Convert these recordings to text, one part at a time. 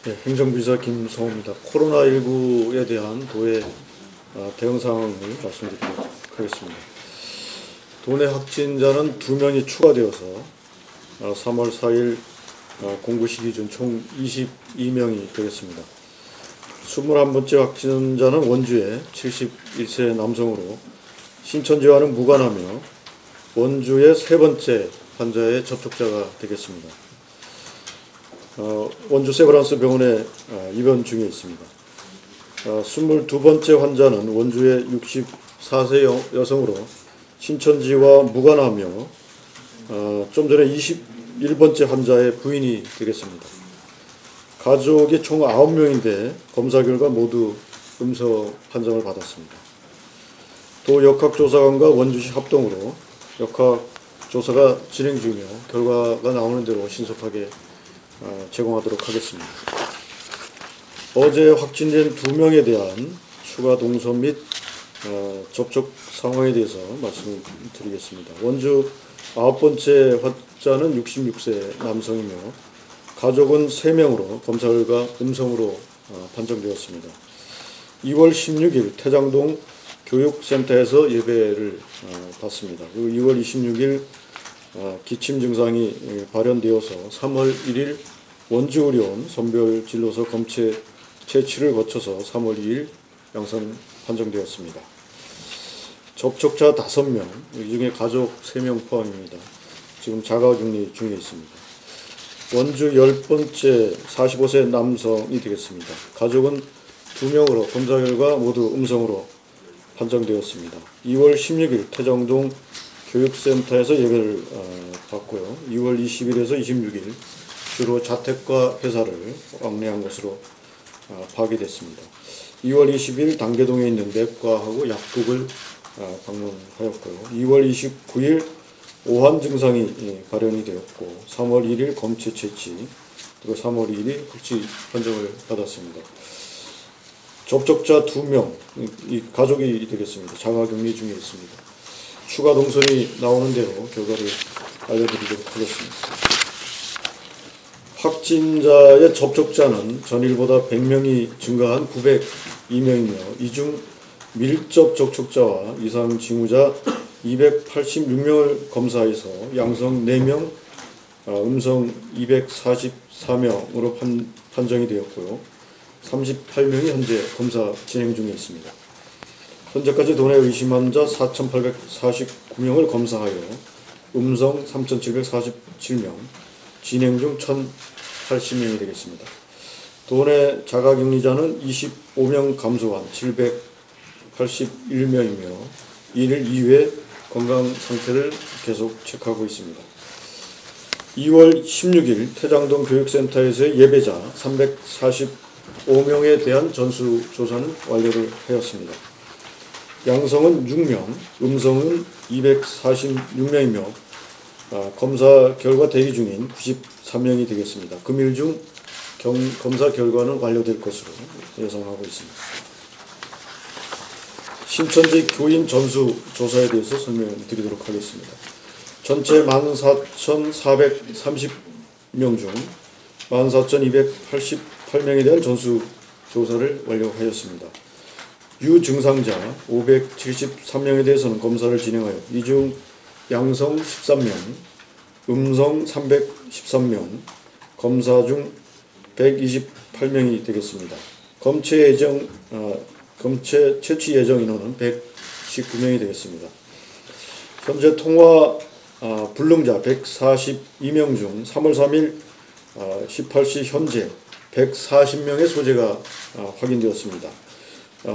네, 행정비서 김성호입니다. 코로나19에 대한 도의 대응 상황을 말씀드리도록 하겠습니다. 도내 확진자는 2명이 추가되어서 3월 4일 공구시 기준 총 22명이 되겠습니다. 21번째 확진자는 원주의 71세 남성으로 신천지와는 무관하며 원주의 3번째 환자의 접촉자가 되겠습니다. 원주 세브란스 병원에 입원 중에 있습니다. 22번째 환자는 원주의 64세 여성으로 신천지와 무관하며 좀 전에 21번째 환자의 부인이 되겠습니다. 가족이 총 9명인데 검사 결과 모두 음성 판정을 받았습니다. 도 역학조사관과 원주시 합동으로 역학조사가 진행 중이며 결과가 나오는 대로 신속하게 제공하도록 하겠습니다. 어제 확진된 2명에 대한 추가 동선 및 접촉 상황에 대해서 말씀을 드리겠습니다. 원주 9번째 환자는 66세 남성이며 가족은 3명으로 검사 결과 음성으로 판정되었습니다. 2월 16일 태장동 교육센터에서 예배를 받습니다. 그리고 2월 26일 기침 증상이 발현되어서 3월 1일 원주의료원 선별진료소 검체 채취를 거쳐서 3월 2일 양성 판정되었습니다. 접촉자 5명, 이 중에 가족 3명 포함입니다. 지금 자가격리 중에 있습니다. 원주 10번째 45세 남성이 되겠습니다. 가족은 2명으로 검사 결과 모두 음성으로 판정되었습니다. 2월 16일 태정동 교육센터에서 예배를 받고요. 2월 20일에서 26일 주로 자택과 회사를 왕래한 것으로 파악됐습니다. 2월 20일 단계동에 있는 내과하고 약국을 방문하였고요. 2월 29일 오한 증상이 발현이 되었고 3월 1일 검체 채취 그리고 3월 2일 흑지 판정을 받았습니다. 접촉자 2명, 이 가족이 되겠습니다. 자가격리 중에 있습니다. 추가 동선이 나오는 대로 결과를 알려드리도록 하겠습니다. 확진자의 접촉자는 전일보다 100명이 증가한 902명이며 이 중 밀접 접촉자와 이상 징후자 286명을 검사해서 양성 4명, 음성 244명으로 판정이 되었고요. 38명이 현재 검사 진행 중에 있습니다. 현재까지 도내 의심 환자 4,849명을 검사하여 음성 3,747명, 진행 중 1,080명이 되겠습니다. 도내 자가격리자는 25명 감소한 781명이며 이를 이외 건강 상태를 계속 체크하고 있습니다. 2월 16일 태장동 교육센터에서의 예배자 345명에 대한 전수조사는 완료를 하였습니다. 양성은 6명, 음성은 246명이며 검사 결과 대기 중인 93명이 되겠습니다. 금일 중 검사 결과는 완료될 것으로 예상하고 있습니다. 신천지 교인 전수 조사에 대해서 설명드리도록 하겠습니다. 전체 14,430명 중 14,288명에 대한 전수 조사를 완료하였습니다. 유증상자 573명에 대해서는 검사를 진행하여 이 중 양성 13명, 음성 313명, 검사 중 128명이 되겠습니다. 검체 채취 예정 인원은 119명이 되겠습니다. 현재 통화 불능자 142명 중 3월 3일 18시 현재 140명의 소재가 확인되었습니다.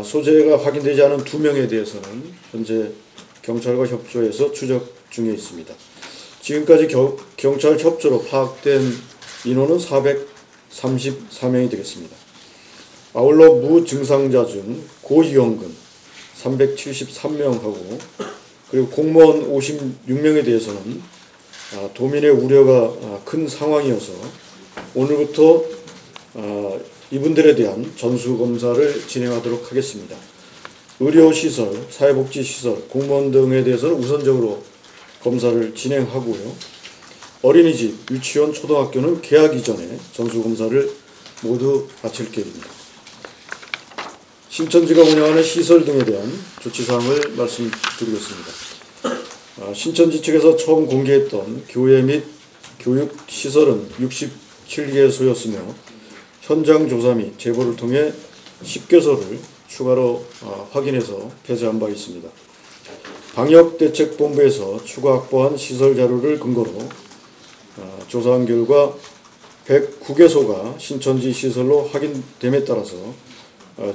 소재가 확인되지 않은 2명에 대해서는 현재 경찰과 협조해서 추적 중에 있습니다. 지금까지 경찰 협조로 파악된 인원은 434명이 되겠습니다. 아울러 무증상자 중 고위험군 373명하고 그리고 공무원 56명에 대해서는 도민의 우려가 큰 상황이어서 오늘부터 이분들에 대한 전수검사를 진행하도록 하겠습니다. 의료시설, 사회복지시설, 공무원 등에 대해서는 우선적으로 검사를 진행하고요. 어린이집, 유치원, 초등학교는 개학 이전에 전수검사를 모두 바칠 계획입니다. 신천지가 운영하는 시설 등에 대한 조치사항을 말씀드리겠습니다. 신천지 측에서 처음 공개했던 교회 및 교육시설은 67개소였으며 현장 조사 및 제보를 통해 10개소를 추가로 확인해서 폐쇄한 바 있습니다. 방역대책본부에서 추가 확보한 시설 자료를 근거로 조사한 결과 109개소가 신천지 시설로 확인됨에 따라서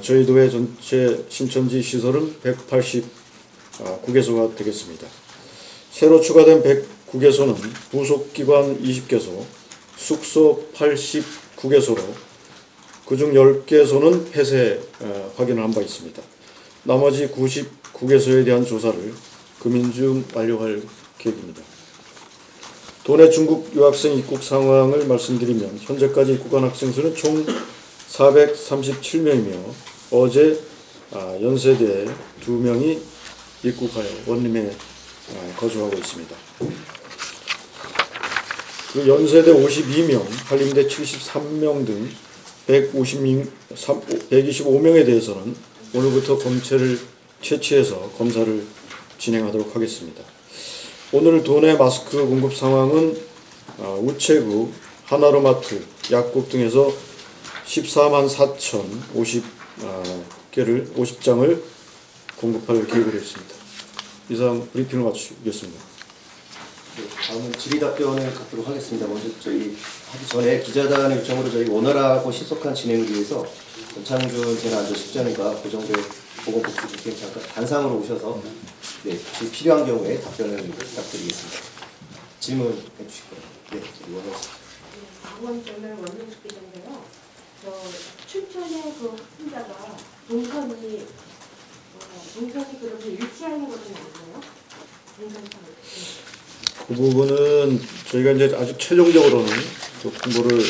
저희 교회 전체 신천지 시설은 189개소가 되겠습니다. 새로 추가된 109개소는 부속기관 20개소, 숙소 89개소로 그중 10개소는 폐쇄 확인을 한 바 있습니다. 나머지 99개소에 대한 조사를 금일 중 완료할 계획입니다. 도내 중국 유학생 입국 상황을 말씀드리면 현재까지 입국한 학생 수는 총 437명이며 어제 연세대 2명이 입국하여 원림에 거주하고 있습니다. 그 연세대 52명, 한림대 73명 등 125명에 대해서는 오늘부터 검체를 채취해서 검사를 진행하도록 하겠습니다. 오늘 도내 마스크 공급 상황은 우체국, 하나로마트, 약국 등에서 14만 4,050개를 50장을 공급할 계획으로 했습니다. 이상 브리핑을 마치겠습니다. 네, 다음은 질의답변을 갖도록 하겠습니다. 먼저 저희 하기 전에 기자단의 요청으로 저희 원활하고 신속한 진행을 위해서 권창준 재난안전실장님과 고정배 보건복지부팀 잠깐 단상으로 오셔서 혹시 필요한 경우에 답변을 부탁드리겠습니다. 질문해 주실 거예요. 네, 저희 강원점을 원동식 기자인데요. 춘천의 그 확진자가 동선이 그렇게 일치하는 것은 아니에요? 그 부분은 저희가 이제 아직 최종적으로는 공고를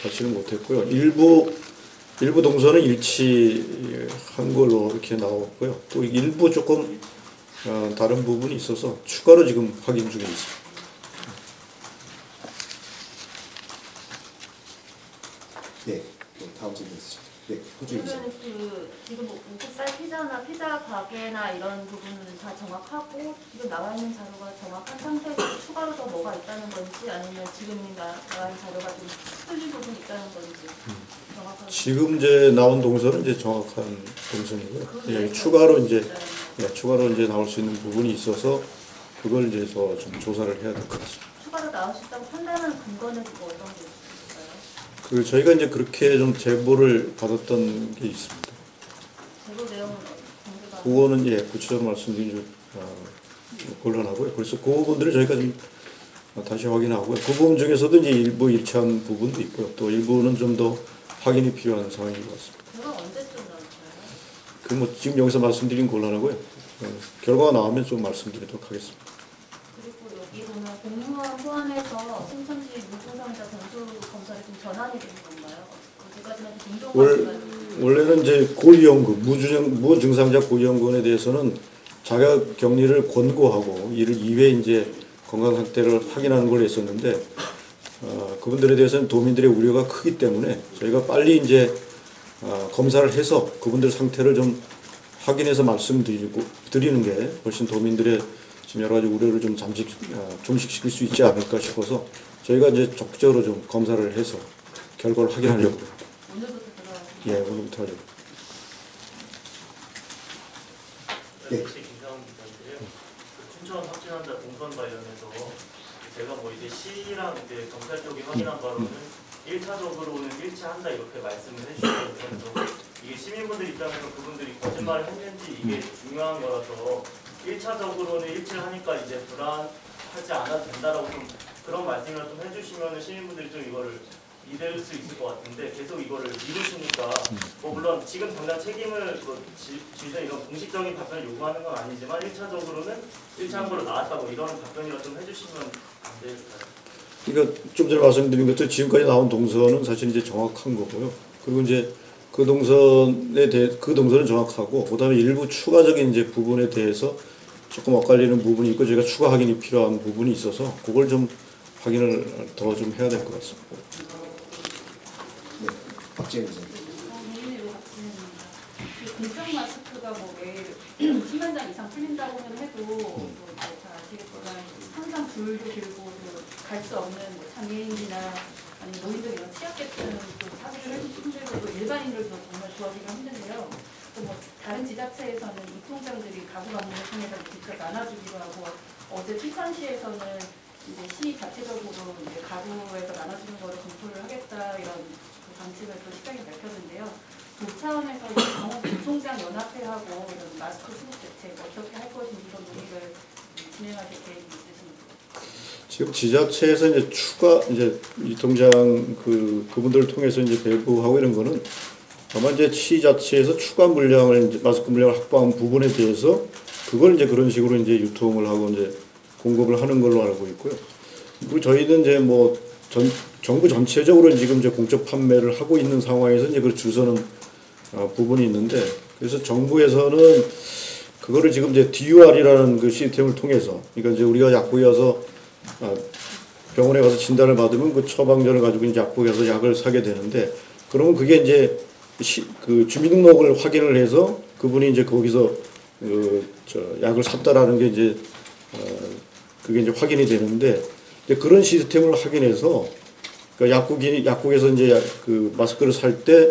하지는 못했고요. 일부 동선은 일치한 걸로 이렇게 나왔고요. 또 일부 조금 다른 부분이 있어서 추가로 지금 확인 중에 있습니다. 네, 다음 질문 있으십니까? 네, 호주인 기자. 지금 오프살 피자나 피자 가게나 이런 부분은 다 정확하고 지금 나와 있는 자료가 정확한 상태고 추가로 더 뭐가 있다는 건지 아니면 지금 나와 있는 자료가 좀 틀린 부분이 있다는 건지 정확하게. 지금 이제 나온 동선은 이제 정확한 동선이고요. 예, 추가로 이제 나올 수 있는 부분이 있어서 그걸 이제 더 좀 조사를 해야 될 것 같습니다. 추가로 나올 수 있다고 판단하는 근거는 뭐 어떤 게 있을까요? 저희가 이제 그렇게 좀 제보를 받았던 게 있습니다. 제보 내용은 공개가. 그거는 구체적으로 말씀드리기 좀 곤란하고요. 그래서 그 부분들을 저희가 좀 다시 확인하고요. 그 부분 중에서도 이제 일부 일치한 부분도 있고요. 또 일부는 좀 더 확인이 필요한 상황인 것 같습니다. 제가 언제쯤 나올까요? 그 뭐 지금 여기서 말씀드리긴 곤란하고요. 결과가 나오면 좀 말씀드리도록 하겠습니다. 그리고 여기 보면 공무원 포함해서 신천지 무증상자 전수 검사를 좀 전환이 되는 건가요? 그까지는 공정화인가요? 원래는 이제 고위험군, 무증상자 고위험군에 대해서는 자가 격리를 권고하고 이를 이외에 이제 건강 상태를 확인하는 걸 했었는데 그분들에 대해서는 도민들의 우려가 크기 때문에 저희가 빨리 이제 검사를 해서 그분들 상태를 좀 확인해서 말씀드리는 게 훨씬 도민들의 지금 여러 가지 우려를 좀 종식시킬 수 있지 않을까 싶어서 저희가 이제 적극적으로 좀 검사를 해서 결과를 확인하려고. 오늘부터 들어가요? 예, 오늘부터 하려고. 네. 김상훈 기자인데요. 춘천 확진환자 동선 관련해서 제가 뭐 이제 시랑 이제 검찰 쪽이 확인한 바로는 1차적으로는 일치한다 이렇게 말씀을 해주셨거든요. 이게 시민분들 입장에서 그분들이 거짓말을 했는지 이게 중요한 거라서 1차적으로는 일치를 하니까 이제 불안하지 않아도 된다라고 좀 그런 말씀을 좀 해주시면 시민분들이 좀 이거를 믿을 수 있을 것 같은데 계속 이거를 미루시니까 뭐 물론 지금 당장 책임을 지자 이런 공식적인 답변을 요구하는 건 아니지만 1차적으로는 일치한 걸로 나왔다고 이런 답변이라 좀 해주시면 안 될까요? 그러니까 좀 전에 말씀드린 것처럼 지금까지 나온 동선은 사실 이제 정확한 거고요. 그리고 이제 그 동선은 정확하고 그다음에 일부 추가적인 이제 부분에 대해서 조금 엇갈리는 부분이 있고 저희가 추가 확인이 필요한 부분이 있어서 그걸 좀 확인을 더 좀 해야 될 것 같습니다. 박지현 기자. 국민의로 박진입니다. 공적 마스크가 뭐 매일 10만 장 이상 풀린다고는 해도 잘 아시겠지만 항상 줄도 길고 갈 수 없는 뭐 장애인이나 아니면 노인들 이런 취약계층은 또 사기를 해주기 힘들고 또 일반인들도 정말 구하기가 힘든데요. 또 뭐 다른 지자체에서는 이 통장들이 가구 방문을 통해서 직접 나눠주기도 하고 어제 필산시에서는 이제 시 자체적으로 이제 가구에서 나눠주는 거를 검토를 하겠다 이런 그 방침을 또 시장에 밝혔는데요. 그 차원에서 강원도통장 연합회하고 이런 마스크 수급 대책 어떻게 할 것인지 이런 논의를 진행하실 계획이 있으십니까? 지금 지자체에서 이제 추가 이제 이 통장 그분들을 통해서 이제 배부하고 이런 거는 아마 이제 시 자체에서 추가 물량을 이제 마스크 물량을 확보한 부분에 대해서 그걸 이제 그런 식으로 이제 유통을 하고 이제 공급을 하는 걸로 알고 있고요. 그리고 저희는 이제 뭐 정부 전체적으로 지금 이제 공적 판매를 하고 있는 상황에서 이제 그 줄 서는 부분이 있는데, 그래서 정부에서는 그거를 지금 이제 DUR이라는 그 시스템을 통해서, 그러니까 이제 우리가 약국에 가서 병원에 가서 진단을 받으면 그 처방전을 가지고 이제 약국에 가서 약을 사게 되는데, 그러면 그게 이제 그 주민등록을 확인을 해서 그분이 이제 거기서 약을 샀다라는 게 이제 그게 이제 확인이 되는데, 이제 그런 시스템을 확인해서 그러니까 약국에서 이제 그 마스크를 살 때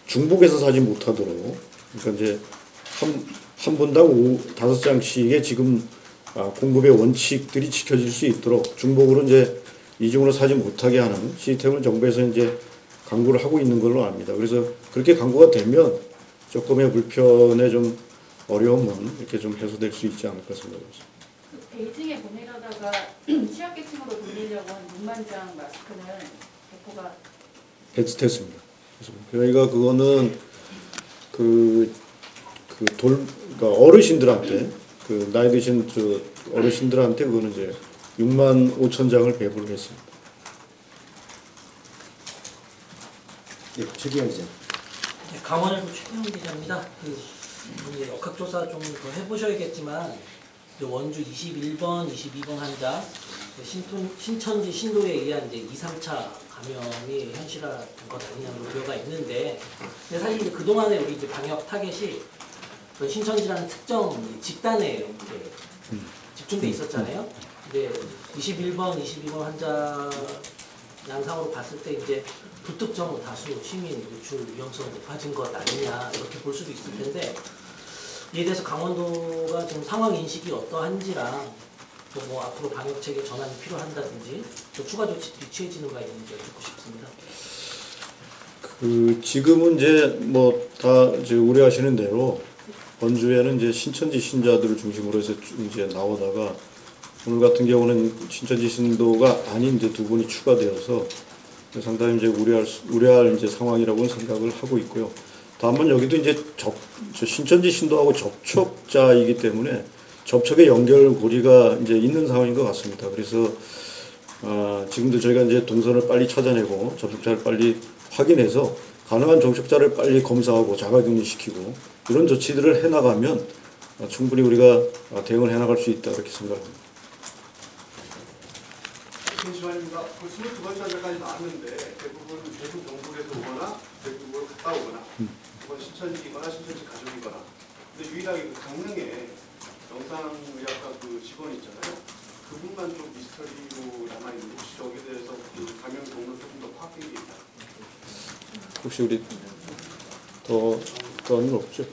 중복해서 사지 못하도록, 그러니까 이제 한 분당 5장씩의 지금 공급의 원칙들이 지켜질 수 있도록 중복으로 이제 이중으로 사지 못하게 하는 시스템을 정부에서 이제 강구를 하고 있는 걸로 압니다. 그래서 그렇게 강구가 되면 조금의 불편의 좀 어려움은 이렇게 좀 해소될 수 있지 않을까 생각합니다. 베이징에 보내려다가 취약계층으로 돌리려고 한 6만 장 마스크는 배포가 됐습니다. 저희가 그거는 그러니까 어르신들한테 그 나이 드신 어르신들한테 그거는 이제 6만 5천 장을 배부를 했습니다. 네, 최기현 기자. 네, 강원일보 최기현 기자입니다. 이제 역학조사 좀 더 해보셔야겠지만 원주 21번, 22번 환자 신천지 신도에 의한 이제 2, 3차 감염이 현실화된 것 아니냐는 우려가 있는데, 근데 사실 이제 그동안에 우리 이제 방역 타겟이 신천지라는 특정 집단에 이렇게 집중돼 있었잖아요. 근데 21번, 22번 환자 양상으로 봤을 때 이제 불특정 다수 시민 유출 위험성이 높아진 것 아니냐 이렇게 볼 수도 있을 텐데, 이에 대해서 강원도가 지금 상황 인식이 어떠한지랑 또 뭐 앞으로 방역 체계 전환이 필요한다든지 또 추가 조치들이 취해지는 거 있는지 듣고 싶습니다. 지금은 이제 뭐 다 이제 우려하시는 대로 원주에는 이제 신천지 신자들을 중심으로 해서 이제 나오다가 오늘 같은 경우는 신천지 신도가 아닌 이제 두 분이 추가되어서 상당히 이제 우려할 이제 상황이라고 생각을 하고 있고요. 다만 여기도 이제 신천지 신도하고 접촉자이기 때문에 접촉의 연결고리가 이제 있는 상황인 것 같습니다. 그래서 지금도 저희가 이제 동선을 빨리 찾아내고 접촉자를 빨리 확인해서 가능한 접촉자를 빨리 검사하고 자가격리시키고 이런 조치들을 해나가면 충분히 우리가 대응을 해나갈 수 있다 이렇게 생각합니다. 김시환입니다. 22번째 환자까지 나왔는데 대부분 대구 경북에서 오거나 대구로 갔다 오거나 이건 신천지이거나 신천지 가족이거나, 근데 유일하게 그 강릉에 영상의학과 그 직원이 있잖아요. 그분만 좀 미스터리로 남아있는데 혹시 저기에 대해서 그 감염 경로를 조금 더 파악된 게 있나요? 혹시 우리 더는 없죠?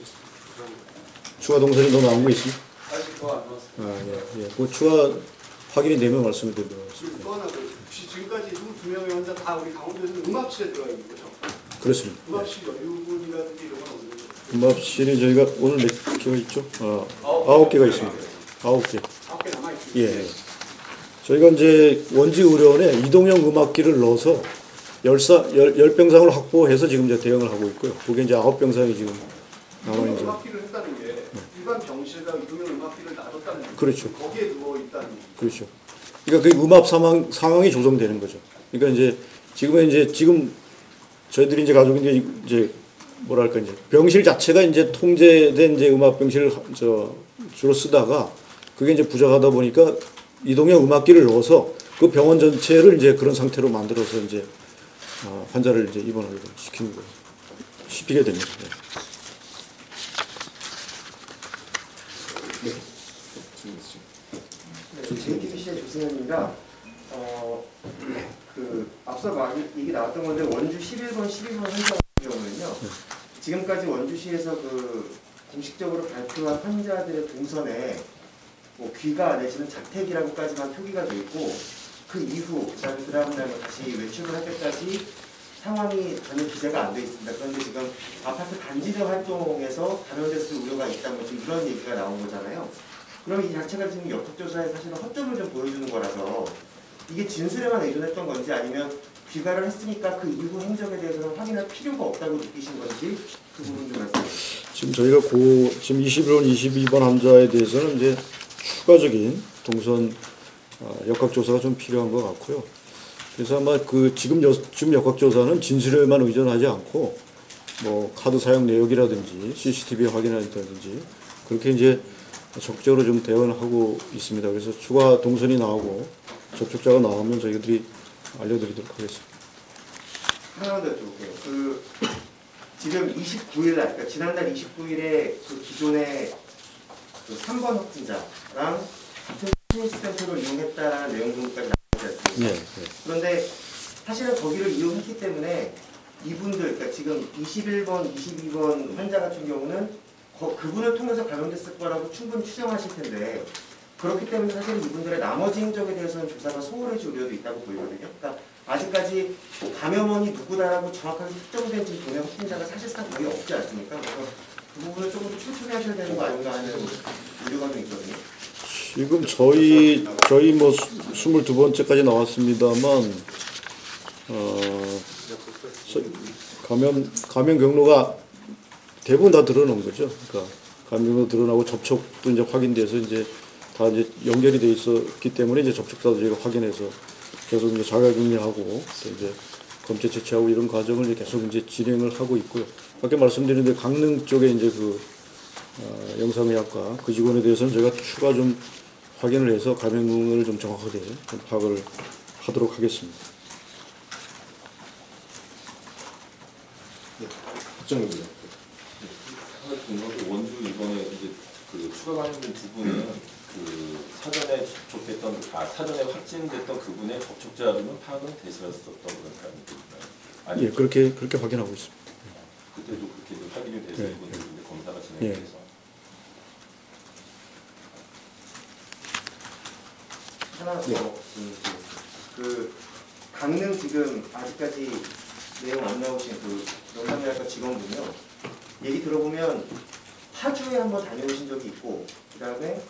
추가 동선이 더 나온 거 있습니까? 아직 더 안 나왔어요. 예. 그 추가 확인이 되면 말씀을 드리도록 하겠습니다. 또 하나, 혹시 지금까지 22명의 환자 다 우리 강원도에서는 음압실에 들어가 있는 거죠? 그렇습니다. 음압실 여유분이라든지 이런 건 없는 거죠? 음압실이 저희가 오늘 몇 개가 있죠? 9개가 있습니다. 9개. 9개 남아있습니다. 예. 저희가 이제 원지의료원에 이동형 음압기를 넣어서 10병상을 확보해서 지금 이제 대응을 하고 있고요. 그게 이제 9병상이 지금 나와 이동형 있는. 음압기를 했다는 게 일반 병실에다 이동형 음압기를 놔뒀다는 거죠? 그렇죠. 거기에 누워있다는 거죠? 그렇죠. 그러니까 그 음압 상황이 조성되는 거죠. 그러니까 이제 지금 저희들이 이제 가족이 이제 뭐랄까 이제 병실 자체가 이제 통제된 이제 음압 병실을 주로 쓰다가 그게 이제 부족하다 보니까 이동형 음압기를 넣어서 그 병원 전체를 이제 그런 상태로 만들어서 이제 환자를 이제 입원을 시키는 거예요. 씹히게 됩니다. JTBC의 조승현입니다. 앞서 얘기 나왔던 건데 원주 11번, 12번 환자 같은 경우는요. 지금까지 원주시에서 공식적으로 발표한 환자들의 동선에 뭐 귀가 내지는 자택이라고까지만 표기가 돼 있고 그 이후 그 다음 날 다시 외출을 할 때까지 상황이 전혀 기재가 안 돼 있습니다. 그런데 지금 아파트 단지적 활동에서 감염됐을 우려가 있다 뭐 지금 이런 얘기가 나온 거잖아요. 그럼 이 자체가 지금 역학조사에 사실은 허점을 좀 보여주는 거라서 이게 진술에만 의존했던 건지 아니면 귀가를 했으니까 그 이후 행적에 대해서는 확인할 필요가 없다고 느끼신 건지 그 부분 좀 말씀해 주세요. 지금 저희가 지금 21번, 22번 환자에 대해서는 이제 추가적인 동선 역학조사가 좀 필요한 것 같고요. 그래서 아마 지금 역학조사는 진술에만 의존하지 않고 뭐 카드 사용 내역이라든지 CCTV 확인한다든지 그렇게 이제 적극적으로 좀 대응을 하고 있습니다. 그래서 추가 동선이 나오고 접촉자가 나오면 저희들이 알려드리도록 하겠습니다. 하나만 더 여쭤볼게요. 지금 29일 날, 그러니까 지난달 29일에 기존의 3번 확진자랑 같은 심리센터를 이용했다라는 내용 정도까지 나오지 않습니까? 네. 그런데 사실은 거기를 이용했기 때문에 이분들, 그러니까 지금 21번, 22번 환자 같은 경우는 그분을 통해서 감염됐을 거라고 충분히 추정하실 텐데 그렇기 때문에 사실 이분들의 나머지 행적에 대해서는 조사가 소홀해질 우려도 있다고 보이거든요. 그러니까 아직까지 감염원이 누구다라고 정확하게 특정된 지금 동네 확진자가 사실상 거의 없지 않습니까? 그래서 그 부분을 조금 더 촘촘히 하셔야 되는 거 아닌가 하는 우려가 좀 있거든요. 지금 저희 뭐 22번째까지 나왔습니다만 감염 경로가 대부분 다 드러난 거죠. 그러니까 감염 경로 드러나고 접촉도 이제 확인돼서 이제 다 이제 연결이 돼 있었기 때문에 이제 접촉자도 저희가 확인해서 계속 이제 자가격리하고 또 이제 검체 채취하고 이런 과정을 이제 계속 이제 진행을 하고 있고요. 아까 말씀드린 데 강릉 쪽에 이제 영상의학과 그 직원에 대해서는 저희가 추가 좀 확인을 해서 감염을 좀 정확하게 좀 파악을 하도록 하겠습니다. 네, 걱정입니다. 원주 이번에 이제 추가 감염된 두 분은 사전에 접촉했던 사전에 확진됐던 그분의 접촉자로는 파악은 되셨었던 그런가요? 예, 그렇게 확인하고 있습니다. 그때도 그렇게 확인이 돼서 네. 이분들 검사가 진행돼서. 하나 더 강릉 지금 아직까지 내용 안 나오신 영상의학과 직원분요. 얘기 들어보면 파주에 한번 다녀오신 적이 있고 그 다음에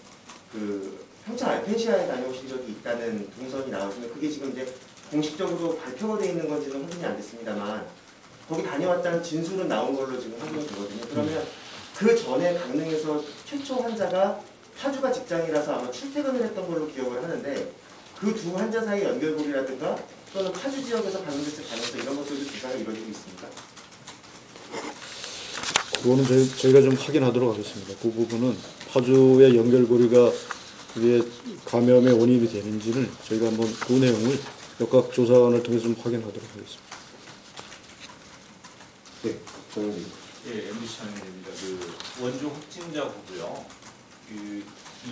평창 알펜시아에 다녀오신 적이 있다는 동선이 나오시면 그게 지금 이제 공식적으로 발표가 되어 있는 건지는 확인이 안 됐습니다만 거기 다녀왔다는 진술은 나온 걸로 지금 확인이 되거든요. 그러면 그 전에 강릉에서 최초 환자가 파주가 직장이라서 아마 출퇴근을 했던 걸로 기억을 하는데 그 두 환자 사이 연결고리라든가 또는 파주 지역에서 감염됐을 가능성 이런 것들도 조사가 이루어지고 있습니까? 그거는 저희가 좀 확인하도록 하겠습니다. 그 부분은 파주의 연결고리가 그게 감염의 원인이 되는지를 저희가 한번 그 내용을 역학조사원을 통해서 좀 확인하도록 하겠습니다. 네, 저는 예, MBC 창현입니다. 원주 확진자고요.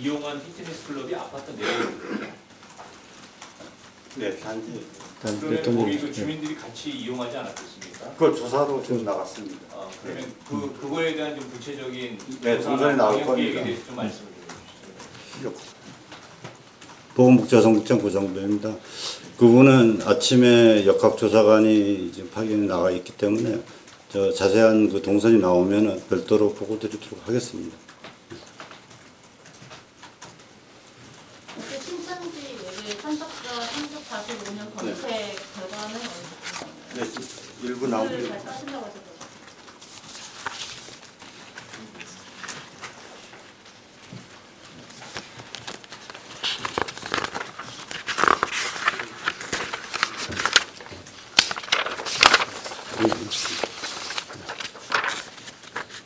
이용한 피트니스 클럽이 아파트 내에 네, 단지. 그러면 거기 주민들이 같이 이용하지 않았겠습니까? 그걸 조사로 좀 나갔습니다. 그러면 그거에 대한 좀 구체적인 네, 동선이 나올 겁니다. 계획에 대해서 좀 말씀을 좀 해주시죠. 보건복지여성국장 고정배입니다. 그분은 아침에 역학조사관이 지금 확인이 나와 있기 때문에 자세한 동선이 나오면 별도로 보고드리도록 하겠습니다. 신천지 외에 산적자 345년 검색 결과는 어느 정도? 네, 일부 나옵니다. 잘 따신다고 하셨죠?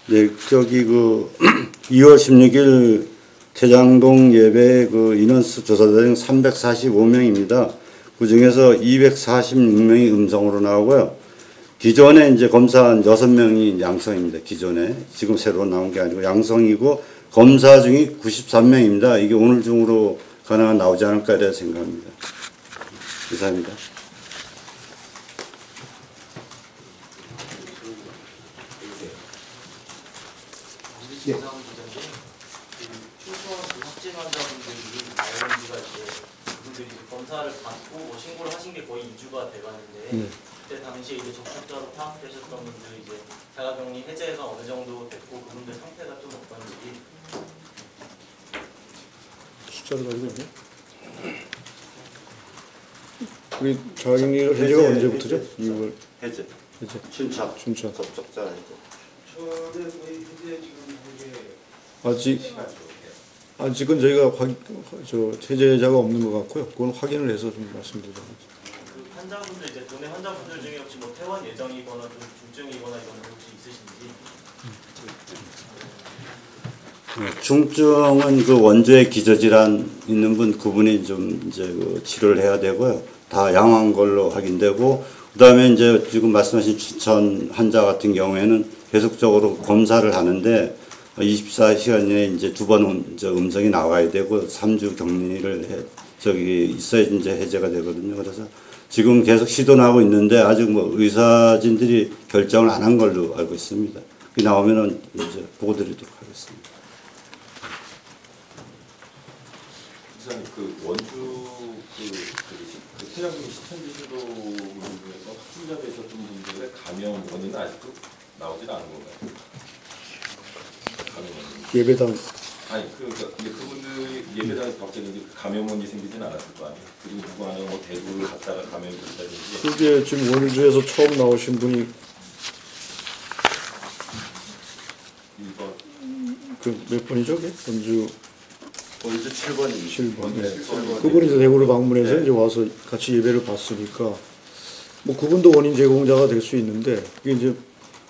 네, 2월 16일 태장동 예배 인원수 조사대상 345명입니다. 그 중에서 246명이 음성으로 나오고요. 기존에 이제 검사한 6명이 양성입니다. 기존에. 지금 새로 나온 게 아니고 양성이고 검사 중이 93명입니다. 이게 오늘 중으로 가능한 나오지 않을까 이렇게 생각합니다. 이상입니다. 춘천 확진 환자분들이 나오는지가 이제 그분들이 검사를 받고 뭐 신고를 하신 게 거의 2주가 돼가는데 그때 당시에 이제 접촉자로 파악되셨던 분들 이제 자가격리 해제가 어느 정도 됐고 그분들 상태가 좀 어떤지. 숫자를 가지고 있네. 우리 자가격리 해제가 언제부터죠? 2월 해제. 해제. 춘천. 춘천. 접촉자 아니고. 아직은 저희가 해제자가 없는 것 같고요. 그건 확인을 해서 좀 말씀드리자면. 그 환자분들 이제 도내 환자분들 중에 혹시 뭐 퇴원 예정이거나 좀 중증이거나 이런 분 혹시 있으신지? 중증은 그 원주에 기저질환 있는 분 그분이 좀 이제 그 치료를 해야 되고요. 다 양호한 걸로 확인되고 그다음에 이제 지금 말씀하신 춘천 환자 같은 경우에는 계속적으로 검사를 하는데 24시간 이내에 이제 2번 음성이 나와야 되고 3주 격리를 있어야 이제 해제가 되거든요. 그래서 지금 계속 시도는 하고 있는데 아직 뭐 의사진들이 결정을 안 한 걸로 알고 있습니다. 그게 나오면은 이제 보고 드리도록 하겠습니다. 이사님 그 원주 그 태양궁 시천지 신도 중에서 확진자 되셨던 분들의 감염 원인은 아직도 나오질 않은 건가요? 감염 원인. 예배당 아니 그분들이 예배당에서 갑자기 이제 감염원이 생기진 않았을 거 아니에요. 그리고 누구 하나 뭐 대구를 갔다가 감염이 됐다든지. 그게 지금 원주에서 처음 나오신 분이 1번. 그 몇 번이죠? 그게? 원주 원주 7번입니다. 7번. 네. 그분이 이제 대구를 방문해서 이제 와서 같이 예배를 봤으니까 뭐 그분도 원인 제공자가 될 수 있는데 그게 이제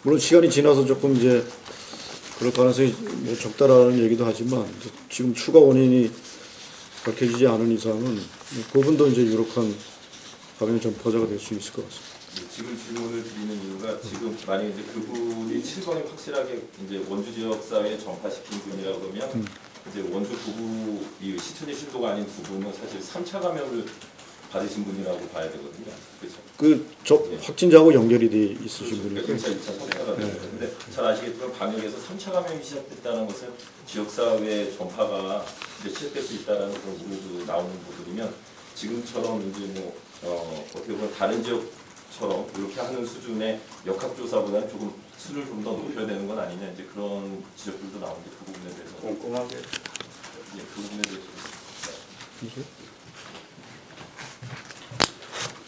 물론 시간이 지나서 조금 이제 그럴 가능성이 뭐 적다라는 얘기도 하지만 지금 추가 원인이 밝혀지지 않은 이상은 그분도 이제 유력한 감염 전파자가 될 수 있을 것 같습니다. 지금 질문을 드리는 이유가 지금 만약에 이제 그분이 7번이 확실하게 이제 원주 지역 사회에 전파시킨 분이라고 그러면 이제 원주 부부 이 시천지 신도가 아닌 두 분은 사실 3차 감염을 받으신 분이라고 봐야 되거든요. 그렇죠? 확진자하고 연결이 돼 있으신 분이니까. 1차, 2차, 3차가 되는데 잘 아시겠지만 방역에서 3차 감염이 시작됐다는 것은 지역사회 전파가 이제 시작될 수 있다는 그런 우려도 나오는 부분이면 지금처럼 이제 뭐 어떻게 보면 다른 지역처럼 이렇게 하는 수준의 역학조사보다는 조금 수를 좀 더 높여야 되는 건 아니냐 이제 그런 지적들도 나오는데 그 부분에 대해서 꼼꼼하게. 예, 그 부분에 대해서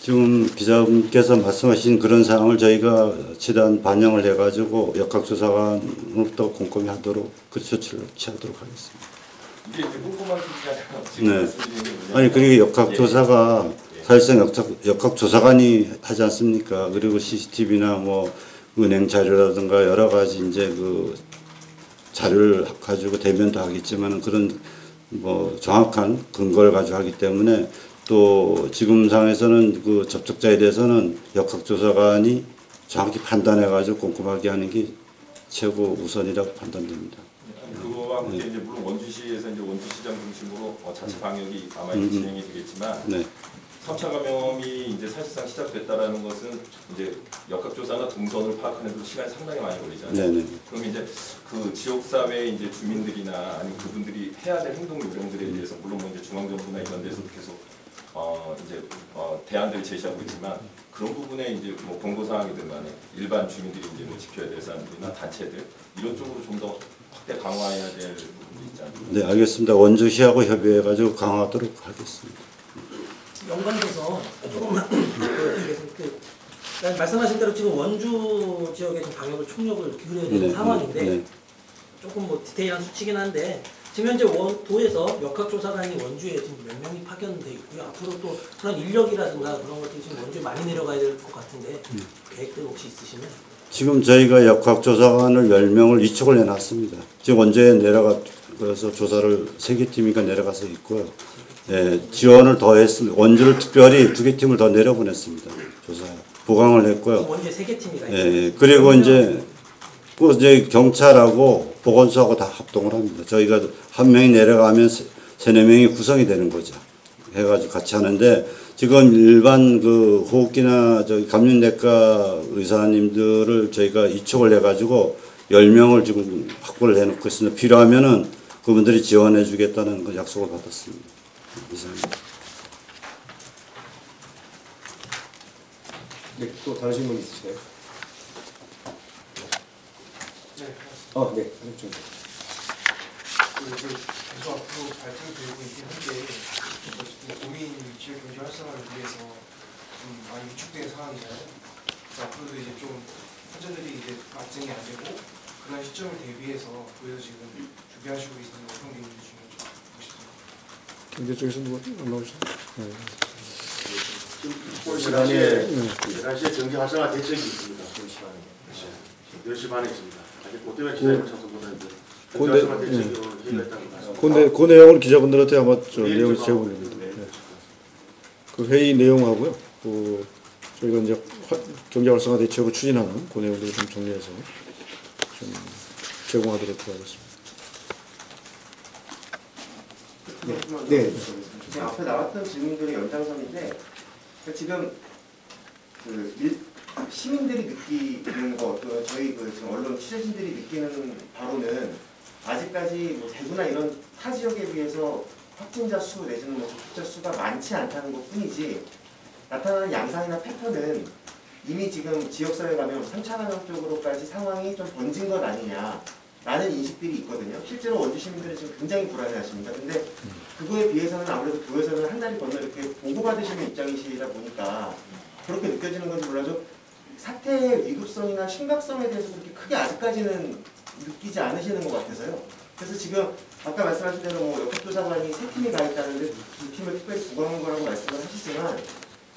지금 기자분께서 말씀하신 그런 상황을 저희가 최대한 반영을 해가지고 역학조사관으로부터 꼼꼼히 하도록 그 조치를 취하도록 하겠습니다. 이게 이제 꼼꼼한 수준이 아니라 지금 네. 말씀드리는 게 뭐냐면 아니 그리고 역학조사가 사실상 역학조사관이 하지 않습니까? 그리고 CCTV나 뭐 은행 자료라든가 여러 가지 이제 그 자료를 가지고 대면도 하겠지만 그런 뭐 정확한 근거를 가지고 하기 때문에 또 지금 상황에서는 그 접촉자에 대해서는 역학조사관이 정확히 판단해가지고 꼼꼼하게 하는 게 최고 우선이라고 판단됩니다. 그거와 함께 이제 물론 원주시에서 이제 원주시장 중심으로 자체 방역이 아마 진행이 되겠지만 네. 3차 감염이 이제 사실상 시작됐다라는 것은 이제 역학조사나 동선을 파악하는 데 시간이 상당히 많이 걸리잖아요. 네네. 그럼 이제 그 지역사회 이제 주민들이나 아니면 그분들이 해야 될 행동 요령들에 대해서 물론 뭐 이제 중앙정부나 이런 데서도 계속 대안들을 제시하고 있지만 그런 부분에 이제 뭐 경고사항이든 간에 일반 주민들이 이제 뭐 지켜야 될 사람들이나 단체들 이런 쪽으로 좀 더 확대 강화해야 될 부분이 있지 않나요? 네, 알겠습니다. 원주시하고 협의해가지고 강화하도록 하겠습니다. 연관돼서 조금만 말씀하신 대로 지금 원주 지역에 좀 방역을 총력을 기울여야 되는 상황인데 네. 조금 뭐 디테일한 수치긴 한데 지금 현재 도에서 역학조사관이 원주에 지금 몇 명이 파견돼 있고요. 앞으로 또 그런 인력이라든가 그런 것들이 지금 원주에 많이 내려가야 될 것 같은데 계획들 혹시 있으시면? 지금 저희가 역학조사관을 10명을 이촉을 해놨습니다. 지금 원주에 내려가서 조사를 3개 팀이가 내려가서 있고요. 네, 지원을 더 했습니다. 원주를 특별히 2개 팀을 더 내려보냈습니다. 조사에. 보강을 했고요. 원주에 3개 팀이가 예, 예. 그리고 이제 경찰하고 보건소하고 다 합동을 합니다. 저희가 한 명이 내려가면 3-4명이 구성이 되는 거죠. 해가지고 같이 하는데 지금 일반 그 호흡기나 저기 감염내과 의사님들을 저희가 이촉을 해가지고 10명을 지금 확보를 해놓고 있습니다. 필요하면은 그분들이 지원해주겠다는 그 약속을 받았습니다. 이상입니다. 네, 또 다른 질문 있으실까요? 네, 네, 좀. 계속 앞으로 발전되고 있긴 한데 어쨌든 고민 지역 경제 활성화를 위해서 좀 많이 위축된 상황이잖아요. 그래서 앞으로도 이제 좀 환자들이 이제 발생이 안 되고 그런 시점을 대비해서 그래서 지금 준비하시고 있는 어떤 게 있는지 좀 보고 싶습니다. 경제 쪽에서 누가 올라오시죠? 올 11시에 경제 활성화 대책이 있습니다. 10시 반에 있습니다. 아직 그 때문에 기자님 참석보다 이제 경제 활성화 대책으로 회의했다고 말씀드립니다. 그 내용을 기자분들한테 아마 내용을 제공됩니다. 그 회의 내용하고요. 그 저희가 이제 경제 활성화 대책을 추진하는 그 내용들을 좀 정리해서 좀 제공하도록 하겠습니다. 네. 지금 앞에 나왔던 질문들의 연장선인데 지금 시민들이 느끼는 것, 저희 지금 언론 취재진들이 느끼는 바로는 아직까지 뭐 대구나 이런 타 지역에 비해서 확진자 수 내지는 뭐 접촉자 수가 많지 않다는 것뿐이지 나타나는 양상이나 패턴은 이미 지금 지역사회 감염, 3차 감염 쪽으로까지 상황이 좀 번진 것 아니냐라는 인식들이 있거든요. 실제로 원주 시민들은 지금 굉장히 불안해하십니다. 근데 그거에 비해서는 아무래도 교회에서는 한 달이 건너 이렇게 보고받으시는 입장이시다 보니까 그렇게 느껴지는 건지 몰라도 사태의 위급성이나 심각성에 대해서 그렇게 크게 아직까지는 느끼지 않으시는 것 같아서요. 그래서 지금 아까 말씀하신 대로 뭐 역학조사관이 3팀이 가 있다는데 2팀을 특별히 부과한 거라고 말씀을 하시지만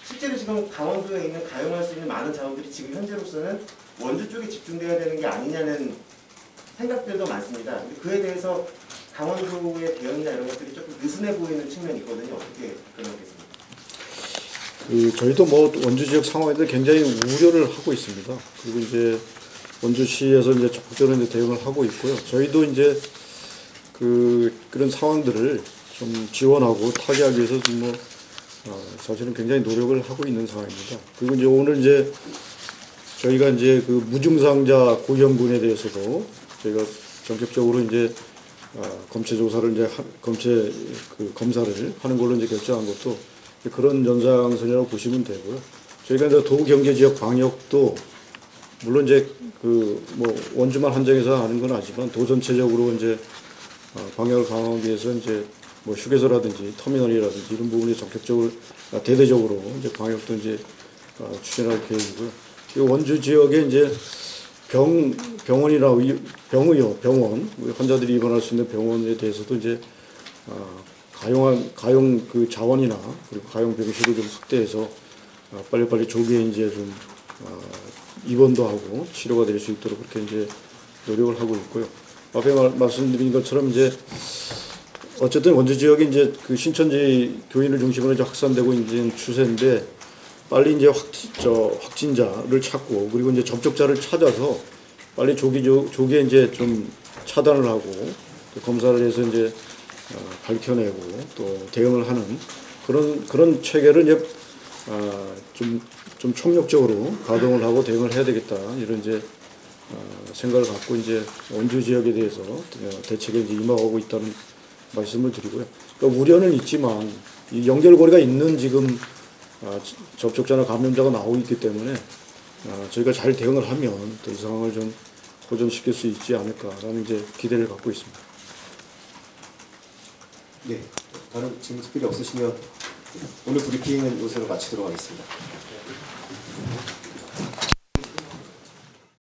실제로 지금 강원도에 있는 가용할 수 있는 많은 자원들이 지금 현재로서는 원주 쪽에 집중되어야 되는 게 아니냐는 생각들도 많습니다. 근데 그에 대해서 강원도의 대응이나 이런 것들이 조금 느슨해 보이는 측면이 있거든요. 어떻게 생각하겠습니까? 저희도 뭐 원주 지역 상황에 대해 굉장히 우려를 하고 있습니다. 그리고 이제 원주시에서 이제 적극적으로 이제 대응을 하고 있고요. 저희도 이제 그런 상황들을 좀 지원하고 타개하기 위해서 뭐 사실은 굉장히 노력을 하고 있는 상황입니다. 그리고 이제 오늘 이제 저희가 이제 그 무증상자 고위험군에 대해서도 저희가 전격적으로 이제 검체 조사를 이제 검사를 하는 걸로 이제 결정한 것도 그런 연장선이라고 보시면 되고요. 저희가 이제 도경제지역 방역도 물론 이제 뭐 원주만 한정해서 하는 건 아니지만 도 전체적으로 이제 방역을 강화하기 위해서 이제 뭐 휴게소라든지 터미널이라든지 이런 부분에 적극적으로 대대적으로 이제 방역도 이제 추진할 계획이고요. 원주 지역에 이제 병원이나 병원 환자들이 입원할 수 있는 병원에 대해서도 이제 가용 그 자원이나 그리고 가용 병실을 좀 확대해서 빨리빨리 조기에 이제 좀 입원도 하고 치료가 될 수 있도록 그렇게 이제 노력을 하고 있고요. 앞에 말씀드린 것처럼 이제 어쨌든 원주 지역이 이제 그 신천지 교인을 중심으로 이제 확산되고 있는 추세인데 빨리 이제 확진자를 찾고 그리고 이제 접촉자를 찾아서 빨리 조기에 이제 좀 차단을 하고 또 검사를 해서 이제 밝혀내고 또 대응을 하는 그런 체계를 이제 좀 총력적으로 가동을 하고 대응을 해야 되겠다 이런 이제 생각을 갖고 이제 원주 지역에 대해서 대책에 이제 임하고 있다는 말씀을 드리고요. 그러니까 우려는 있지만 이 연결고리가 있는 지금 접촉자나 감염자가 나오고 있기 때문에 저희가 잘 대응을 하면 또 이 상황을 좀 호전시킬 수 있지 않을까라는 이제 기대를 갖고 있습니다. 네, 다른 질문 특별히 없으시면 오늘 브리핑은 이것으로 마치도록 하겠습니다.